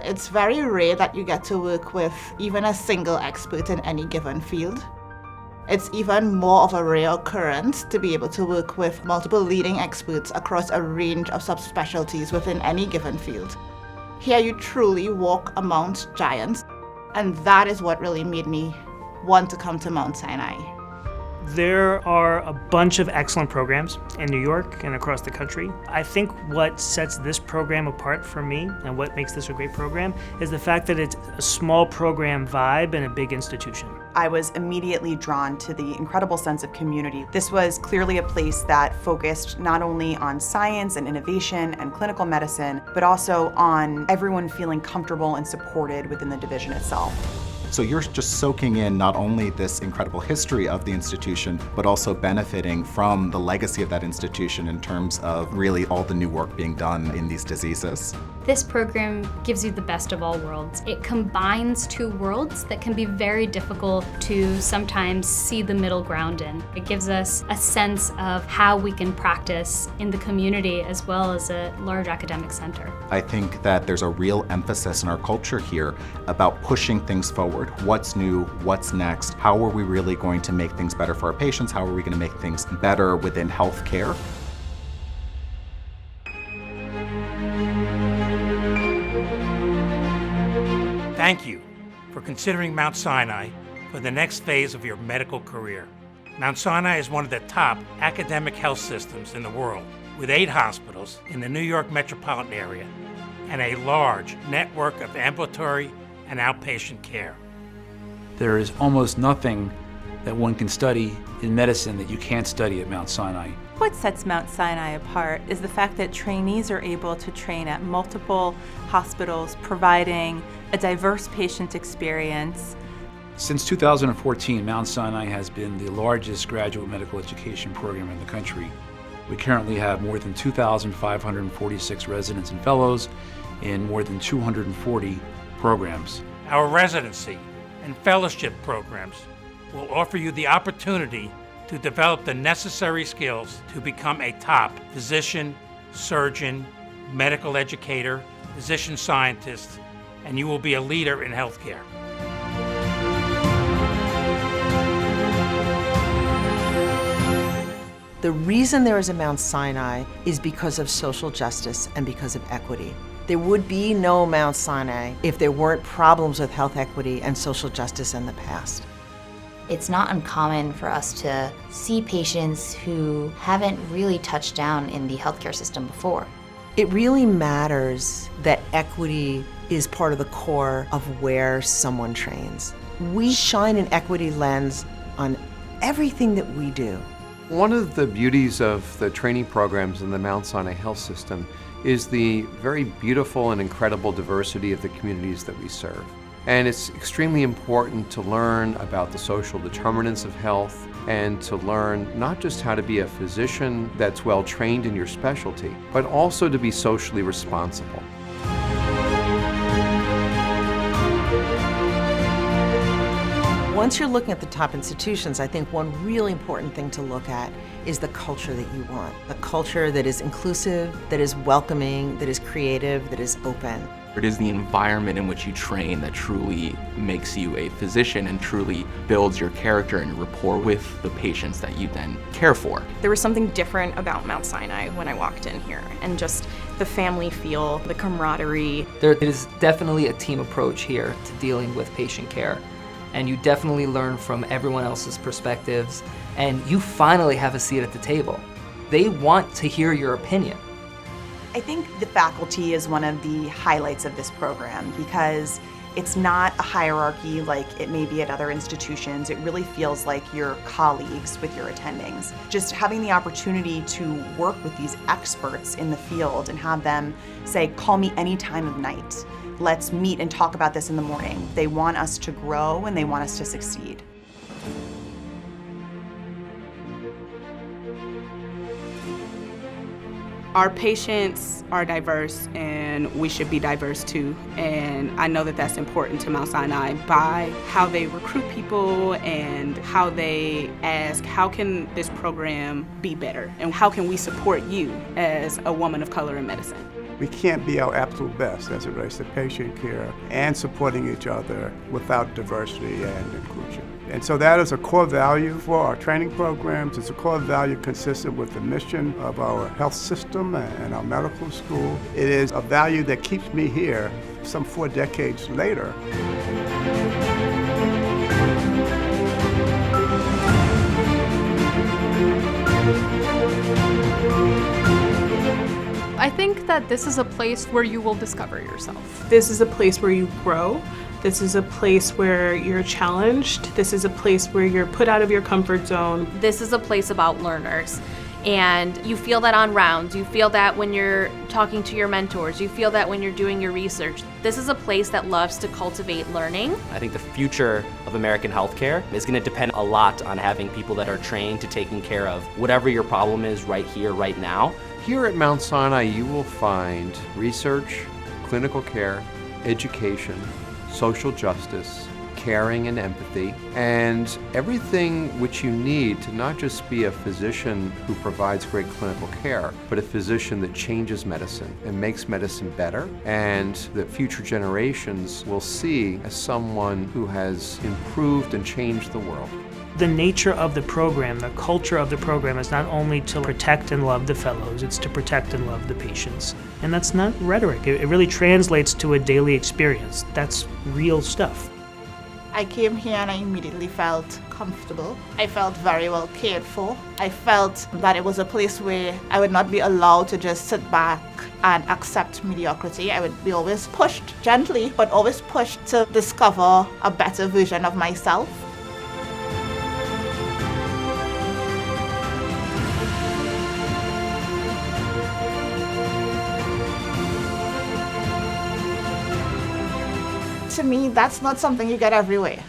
It's very rare that you get to work with even a single expert in any given field. It's even more of a rare occurrence to be able to work with multiple leading experts across a range of subspecialties within any given field. Here you truly walk amongst giants, and that is what really made me want to come to Mount Sinai. There are a bunch of excellent programs in New York and across the country. I think what sets this program apart for me and what makes this a great program is the fact that it's a small program vibe in a big institution. I was immediately drawn to the incredible sense of community. This was clearly a place that focused not only on science and innovation and clinical medicine, but also on everyone feeling comfortable and supported within the division itself. So you're just soaking in not only this incredible history of the institution, but also benefiting from the legacy of that institution in terms of really all the new work being done in these diseases. This program gives you the best of all worlds. It combines two worlds that can be very difficult to sometimes see the middle ground in. It gives us a sense of how we can practice in the community as well as a large academic center. I think that there's a real emphasis in our culture here about pushing things forward. What's new? What's next? How are we really going to make things better for our patients? How are we going to make things better within healthcare? Thank you for considering Mount Sinai for the next phase of your medical career. Mount Sinai is one of the top academic health systems in the world, with 8 hospitals in the New York metropolitan area and a large network of ambulatory and outpatient care. There is almost nothing that one can study in medicine that you can't study at Mount Sinai. What sets Mount Sinai apart is the fact that trainees are able to train at multiple hospitals, providing a diverse patient experience. Since 2014, Mount Sinai has been the largest graduate medical education program in the country. We currently have more than 2,546 residents and fellows in more than 240 programs. Our residency and fellowship programs will offer you the opportunity to develop the necessary skills to become a top physician, surgeon, medical educator, physician scientist, and you will be a leader in healthcare. The reason there is a Mount Sinai is because of social justice and because of equity. There would be no Mount Sinai if there weren't problems with health equity and social justice in the past. It's not uncommon for us to see patients who haven't really touched down in the healthcare system before. It really matters that equity is part of the core of where someone trains. We shine an equity lens on everything that we do. One of the beauties of the training programs in the Mount Sinai Health System is the very beautiful and incredible diversity of the communities that we serve. And it's extremely important to learn about the social determinants of health and to learn not just how to be a physician that's well trained in your specialty, but also to be socially responsible. Once you're looking at the top institutions, I think one really important thing to look at is the culture that you want. A culture that is inclusive, that is welcoming, that is creative, that is open. It is the environment in which you train that truly makes you a physician and truly builds your character and your rapport with the patients that you then care for. There was something different about Mount Sinai when I walked in here, and just the family feel, the camaraderie. There is definitely a team approach here to dealing with patient care, and you definitely learn from everyone else's perspectives, and you finally have a seat at the table. They want to hear your opinion. I think the faculty is one of the highlights of this program because it's not a hierarchy like it may be at other institutions. It really feels like you're colleagues with your attendings. Just having the opportunity to work with these experts in the field and have them say, call me any time of night. Let's meet and talk about this in the morning. They want us to grow and they want us to succeed. Our patients are diverse and we should be diverse too. And I know that that's important to Mount Sinai by how they recruit people and how they ask, how can this program be better? And how can we support you as a woman of color in medicine? We can't be our absolute best as it relates to patient care and supporting each other without diversity and inclusion. And so that is a core value for our training programs. It's a core value consistent with the mission of our health system and our medical school. It is a value that keeps me here some 4 decades later. I think that this is a place where you will discover yourself. This is a place where you grow. This is a place where you're challenged. This is a place where you're put out of your comfort zone. This is a place about learners. And you feel that on rounds. You feel that when you're talking to your mentors. You feel that when you're doing your research. This is a place that loves to cultivate learning. I think the future of American healthcare is going to depend a lot on having people that are trained to taking care of whatever your problem is right here, right now. Here at Mount Sinai, you will find research, clinical care, education, social justice, caring and empathy, and everything which you need to not just be a physician who provides great clinical care, but a physician that changes medicine and makes medicine better, and that future generations will see as someone who has improved and changed the world. The nature of the program, the culture of the program is not only to protect and love the fellows, it's to protect and love the patients. And that's not rhetoric. It really translates to a daily experience. That's real stuff. I came here and I immediately felt comfortable. I felt very well cared for. I felt that it was a place where I would not be allowed to just sit back and accept mediocrity. I would be always pushed gently, but always pushed to discover a better version of myself. To me, that's not something you get everywhere.